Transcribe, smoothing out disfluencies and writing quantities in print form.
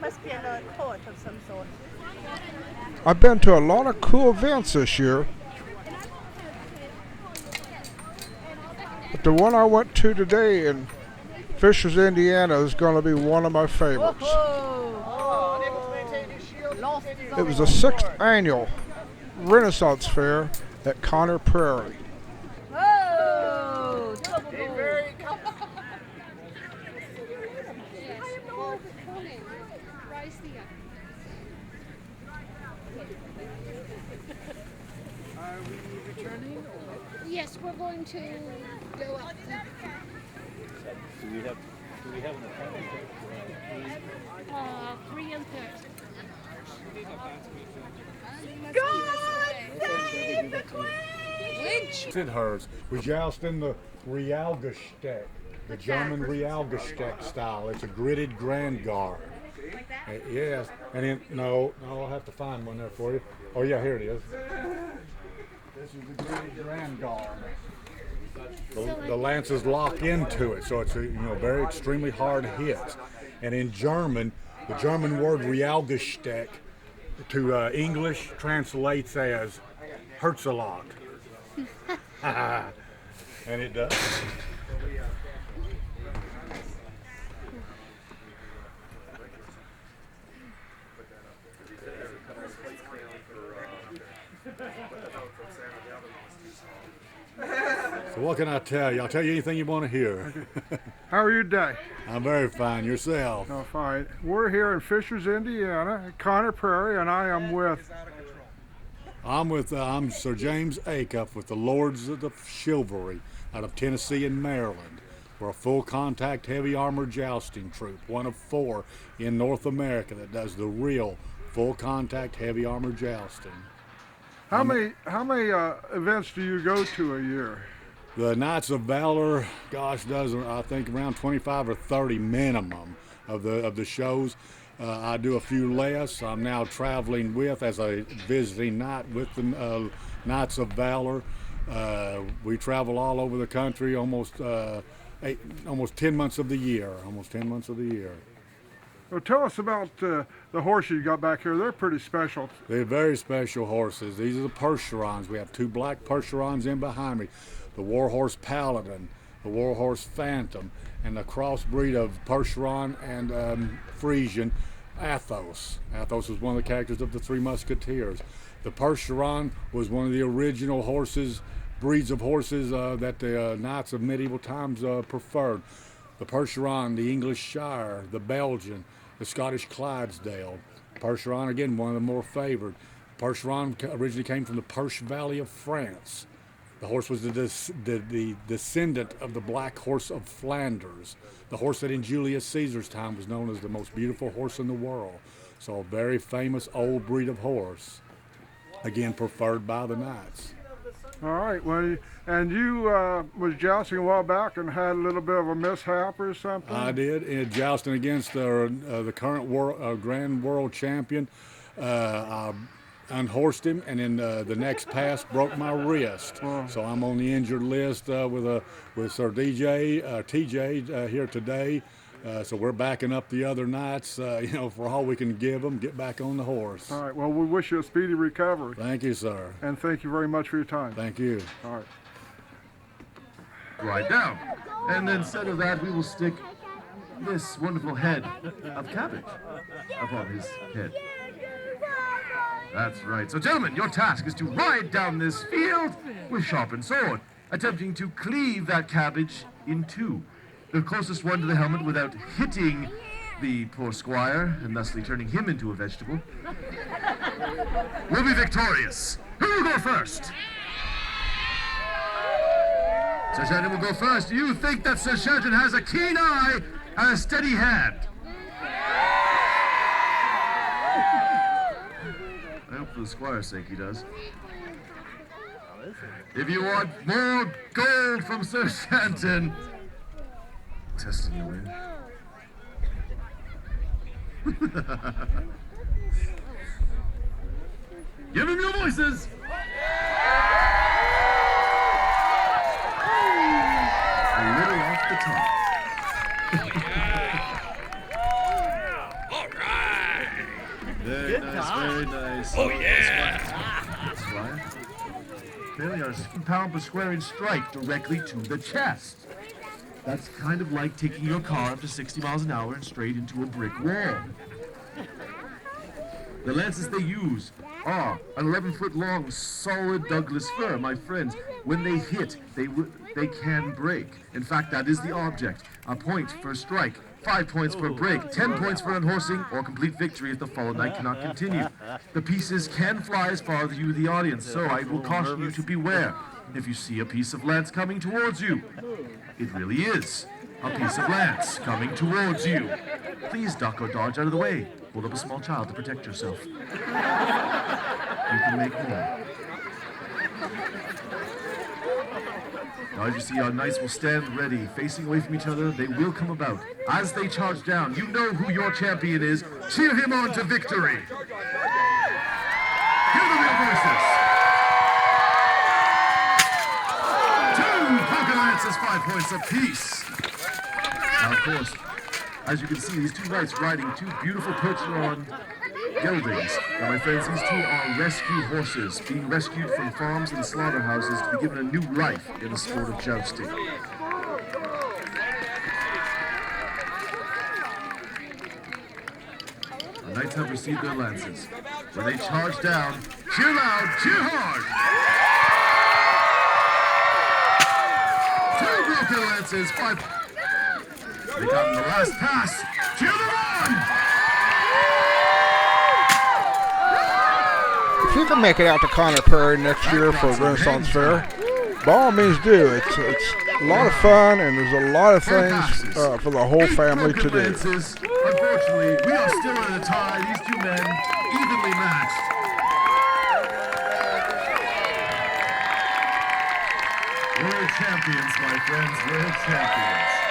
must be a poet of some sort. I've been to a lot of cool events this year. But the one I went to today in Fishers, Indiana is going to be one of my favorites. It was the 6th Annual Renaissance Faire at Conner Prairie. Whoa! Are we returning? Yes, we're going to go up. Do we have an appointment? 3 and 30. In hers, we joust in the Realgesteck, the German Realgesteck style. It's a gridded Grand Guard. Yes, and then, no, I'll have to find one there for you. Oh yeah, here it is. This is the gridded Grand Guard. The lances lock into it, so it's a very extremely hard hits. And in German, the German word Realgesteck to English translates as hurts a lot. And it does. So what can I tell you? I'll tell you anything you want to hear. How are you today? I'm very fine. Yourself? Oh, fine. We're here in Fishers, Indiana, at Conner Prairie, and I am with... I'm Sir James Acuff with the Lords of Chivalry out of Tennessee and Maryland. We're a full contact heavy armor jousting troop, one of 4 in North America that does the real full contact heavy armor jousting. How many events do you go to a year? The Knights of Valor, gosh, does I think around 25 or 30 minimum of the shows. I do a few less. I'm now traveling with as a visiting knight with the Knights of Valor. We travel all over the country almost 10 months of the year. Well, tell us about the horse you got back here. They're pretty special. They're very special horses. These are the Percherons. We have 2 black Percherons in behind me. The Warhorse Paladin, the Warhorse Phantom, and the crossbreed of Percheron and Frisian, Athos. Athos was one of the characters of the 3 Musketeers. The Percheron was one of the original breeds of horses that the knights of medieval times preferred. The Percheron, the English Shire, the Belgian, the Scottish Clydesdale. Percheron, again, one of the more favored. Percheron originally came from the Perche Valley of France. The horse was the descendant of the Black Horse of Flanders, the horse that in Julius Caesar's time was known as the most beautiful horse in the world. So a very famous old breed of horse, again preferred by the knights. All right, well, and you was jousting a while back and had a little bit of a mishap or something? I did, in jousting against the current Grand World Champion. I unhorsed him, and in the next pass broke my wrist. So I'm on the injured list with Sir TJ here today. So we're backing up the other knights, for all we can give them, get back on the horse. All right, well, we wish you a speedy recovery. Thank you, sir. And thank you very much for your time. Thank you. All right. Right down. And instead of that, we will stick this wonderful head of cabbage upon his head. That's right. So, gentlemen, your task is to ride down this field with sharpened sword, attempting to cleave that cabbage in 2. The closest one to the helmet without hitting the poor squire, and thusly turning him into a vegetable, will be victorious. Who will go first? Sir Shandon will go first. Do you think that Sir Shandon has a keen eye and a steady hand? I hope for the squire's sake he does. If you want more gold from Sir Shandon, testing you in. Give him your voices! A little off the top. All right. Very nice, very nice. Oh, yeah! Squire. Fairly our pound per square inch strike directly to the chest. That's kind of like taking your car up to 60 miles an hour and straight into a brick wall. The lances they use are an 11-foot long, solid Douglas fir, my friends. When they hit, they can break. In fact, that is the object. A point for a strike, 5 points for a break, 10 points for unhorsing, or complete victory if the fallen knight cannot continue. The pieces can fly as far as you, the audience, so I will caution you to beware. If you see a piece of lance coming towards you, it really is a piece of lance coming towards you. Please duck or dodge out of the way. Hold up a small child to protect yourself. You can make more. Now, as you see, our knights will stand ready, facing away from each other. They will come about. As they charge down, you know who your champion is. Cheer him on to victory. Hear the real voices. 2 poker lances, 5 points apiece. Now, of course, as you can see, these 2 knights riding 2 beautiful Percheron geldings. Now, my friends, these 2 are rescue horses, being rescued from farms and slaughterhouses to be given a new life in the sport of jousting. The knights have received their lances. When they charge down, cheer loud, cheer hard! 2 broken lances, 5... They got in the last pass. Cheer them on! If you can make it out to Conner Prairie next year for Renaissance Fair, by all means do. It's a lot of fun, and there's a lot of things for the whole family to do. Lances. Unfortunately, we are still in a tie. These 2 men evenly matched. World champions, my friends, world champions.